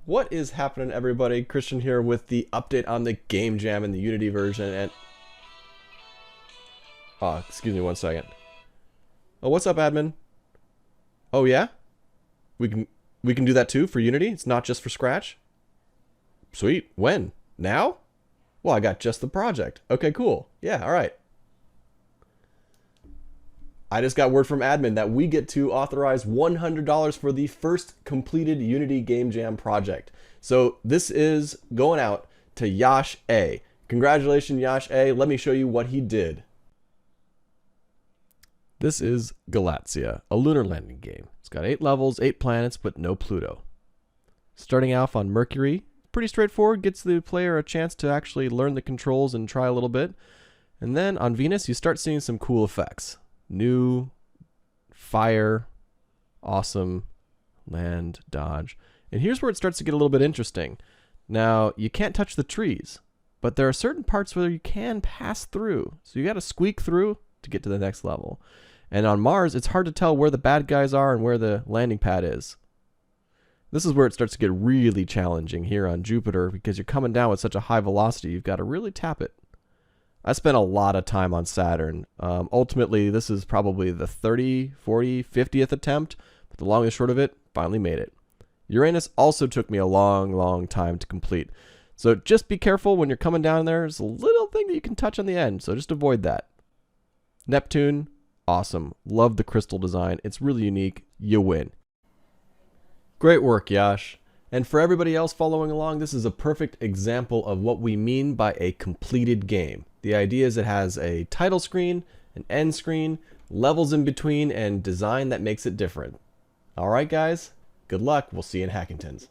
What is happening, everybody? Christian here with the update on the game jam in the Unity version. And excuse me one second. Oh, what's up, admin? Oh yeah, we can do that too for Unity. It's not just for Scratch. Sweet. When? Now? Well, I got just the project. Okay, cool. Yeah, all right. I just got word from admin that we get to authorize $100 for the first completed Unity Game Jam project. So this is going out to Yash A. Congratulations, Yash A. Let me show you what he did. This is Galatia, a lunar landing game. It's got 8 levels, 8 planets, but no Pluto. Starting off on Mercury, pretty straightforward, gets the player a chance to actually learn the controls and try a little bit. And then on Venus, you start seeing some cool effects. New, fire, awesome, land, dodge. And here's where it starts to get a little bit interesting. Now, you can't touch the trees, but there are certain parts where you can pass through. So you got to squeak through to get to the next level. And on Mars, it's hard to tell where the bad guys are and where the landing pad is. This is where it starts to get really challenging here on Jupiter because you're coming down with such a high velocity, you've got to really tap it. I spent a lot of time on Saturn. Ultimately, this is probably the 30, 40, 50th attempt, but the long and short of it, finally made it. Uranus also took me a long time to complete. So just be careful when you're coming down there. There's a little thing that you can touch on the end, so just avoid that. Neptune, awesome. Love the crystal design. It's really unique. You win. Great work, Yash. And for everybody else following along, this is a perfect example of what we mean by a completed game. The idea is it has a title screen, an end screen, levels in between, and design that makes it different. Alright guys, good luck. We'll see you in Hackingtons.